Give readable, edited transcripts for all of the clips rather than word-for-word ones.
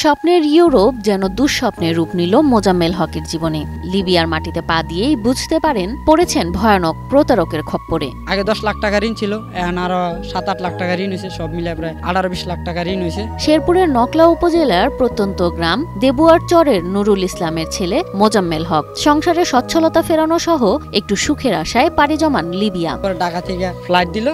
স্বপ্নের ইউরোপ যেন দুঃস্বপ্নের রূপ নিল মোজাম্মেল হকের জীবনে। লিবিয়ার মাটিতে পা দিয়েই বুঝতে পারেন পড়েছেন ভয়ানক প্রতারকের খপ্পরে। আগে 10 লাখ টাকা ঋণ ছিল, এখন আরো 7-8 লাখ টাকা ঋণ হয়েছে, সব মিলে প্রায় 18-20 লাখ টাকা ঋণ হয়েছে। শেরপুরের নকলা উপজেলার প্রত্যন্ত গ্রাম দেবুয়ার চরের নুরুল ইসলামের ছেলে মোজাম্মেল হক সংসারে সচ্ছলতা ফেরানো সহ একটু সুখের আশায় পাড়ি জমান লিবিয়া। ঢাকা থেকে ফ্লাইট দিল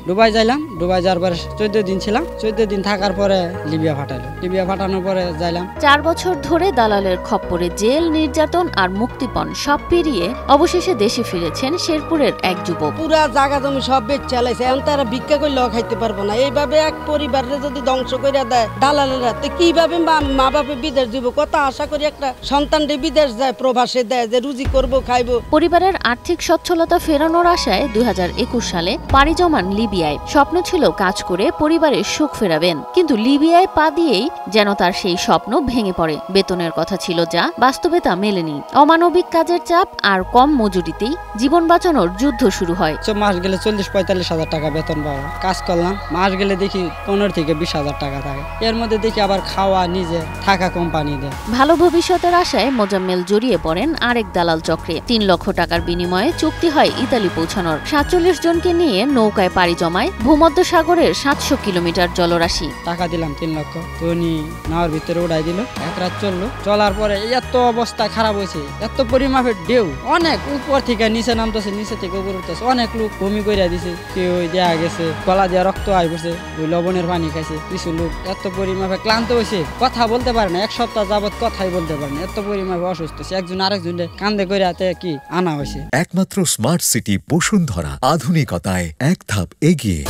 দুবাই যাইলাম। দুবাই যাওয়ার পরে 14 দিন ছিলাম। 14 দিন থাকার পরে লিবিয়া পাঠাইলো। লিবিয়া পাঠানোর পরে যাইলাম। 4 বছর ধরে দালালের খপ্পরে জেল, নির্যাতন আর মুক্তিপণ সব পেরিয়ে অবশেষে দেশে ফিরেছেন শেরপুরের এক যুবক। পুরা জায়গা জমি সব বেচ চালাইছে, এখন তারা ভিক্ষা করলেও খাইতে পারবো না। এইভাবে এক পরিবারে যদি ধ্বংস করে দেয় দালালেরা, তো কিভাবে মা বাপে বিদেশ দিব? কত আশা করি একটা সন্তানটি বিদেশ যায়, প্রবাসে দেয় যে রুজি করবো খাইবো। পরিবারের আর্থিক সচ্ছলতা ফেরানোর আশায় 2021 সালে পাড়ি জমান লিবিয়ায়। স্বপ্ন ছিল কাজ করে পরিবারের সুখ ফেরাবেন, কিন্তু লিবিয়ায় পা দিয়েই যেন তার সেই স্বপ্ন ভেঙে পড়ে। বেতনের কথা ছিল যা, বাস্তবে তা মেলেনি। অমানবিক কাজের চাপ আর কম মজুরিতেই জীবন বাঁচানোর যুদ্ধ শুরু হয়। মাস গেলে 40-45 হাজার টাকা বেতন পাওয়া, কাজ করলাম। মাস গেলে দেখি 15 থেকে 20 হাজার টাকা থাকে। এর মধ্যে দেখি আবার খাওয়া নিজে থাকা কোম্পানি দেয়। ভালো ভবিষ্যতের আশায় মোজাম্মেল জড়িয়ে পড়েন আরেক দালাল চক্রে। 3 লক্ষ টাকার বিনিময়ে চুক্তি হয় ইতালি পৌঁছানোর। 47 জনকে নিয়ে নৌকায় পাড়ি জমায় ভূমধ্য সাগরের 700 কিলোমিটার জলরাশি। টাকা দিলাম 3 লক্ষ, তো উনি নাওয়ার ভিতরে উড়াই দিল। এক রাত চললো। চলার পরে এত অবস্থা খারাপ হয়েছে, এত পরিমাপের ঢেউ, অনেক উপর থেকে নিচে নামতেছে, নিচে থেকে উপর উঠতেছে। অনেক লোক বমি করে দিছে, কেউ দেয়া গেছে, গলা দিয়ে রক্ত আই পড়ছে, ওই লবণের পানি খাইছে। কিছু লোক এত পরিমাপে ক্লান্ত হয়েছে, কথা বলতে পারে না। 1 সপ্তাহ যাবত কথাই বলতে পারে না, এত পরিমাপে অসুস্থ। একজন আরেকজনের কান্দে করে কি আনা হয়েছে। একমাত্র স্মার্ট সিটি বসুন্ধরা, আধুনিকতায় এক ধাপ এগিয়ে।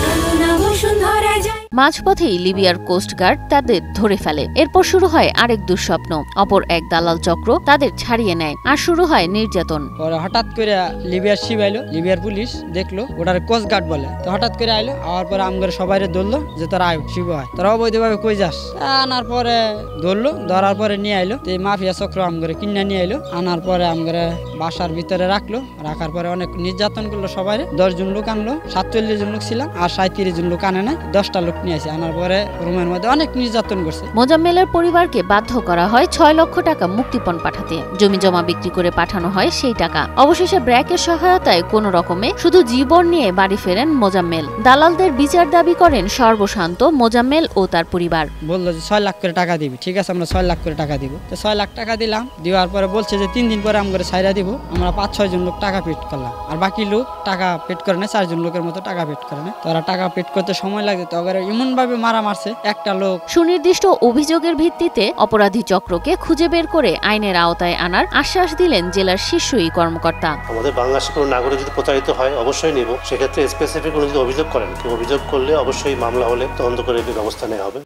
মাঝপথেই লিবিয়ার কোস্টগার্ড তাদের ধরে ফেলে। এরপর শুরু হয় আরেক দুঃস্বপ্ন। অপর এক দালাল চক্র তাদের ছাড়িয়ে নেয়, আর শুরু হয় নির্যাতন। হঠাৎ করে লিবিয়ার শিপ আইলো, লিবিয়ার পুলিশ দেখলো, ওটার কোস্টগার্ড বলে। তো হঠাৎ করে আইলো, আওয়ার পরে আমগরে সবাই ধরলো যে তোরা আয় শিব হয়, তোরা অবৈধভাবে কই যাস। আনার পরে ধরলো, ধরার পরে নিয়ে আইলো। তো মাফিয়া চক্র আমগরে কিনে নিয়ে আইলো। আনার পরে আমগরে বাসার ভিতরে রাখলো। রাখার পরে অনেক নির্যাতন করলো সবাই। 10 জন লোক আনলো, 47 জন লোক ছিলাম, আর 37 জন লোক আনে নাই, 10টা লোক নিয়ে আসে। আনার পরে রুমের মধ্যে অনেক নির্যাতন করছে। মোজাম্মেলের পরিবারকে বাধ্য করা হয় 6 লক্ষ টাকা মুক্তিপণ পাঠাতে। জমি জমা বিক্রি করে পাঠানো হয় সেই টাকা। অবশেষে ব্র্যাকের সহায়তায় কোনো রকমে শুধু জীবন নিয়ে বাড়ি ফেরেন মোজাম্মেল। দালালদের বিচার দাবি করেন সর্বশান্ত মোজাম্মেল ও তার পরিবার। বললো যে 6 লাখ করে টাকা দিবি। ঠিক আছে, আমরা 6 লাখ করে টাকা দিব। তো 6 লাখ টাকা দিলাম। দেওয়ার পরে বলছে যে 3 দিন পরে আমরা ছাইরা দিব। আমরা 5-6 জন লোক টাকা পেড করলাম, আর বাকি লোক টাকা পেড করে না। 4 জন লোকের মতো টাকা পেড করে না। তারা টাকা পেড করতে সময় লাগে, তো এমন ভাবে মারা মারছে একটা লোক। সুনির্দিষ্ট অভিযোগের ভিত্তিতে অপরাধী চক্রকে খুঁজে বের করে আইনের আওতায় আনার আশ্বাস দিলেন জেলার শীর্ষ এই কর্মকর্তা। আমাদের বাংলাদেশের কোনো নাগরিক যদি প্রতারিত হয় অবশ্যই নেব। সেক্ষেত্রে স্পেসিফিক কোনো যদি অভিযোগ করেন, কেউ অভিযোগ করলে অবশ্যই মামলা হলে তদন্ত করে ব্যবস্থা নেওয়া হবে।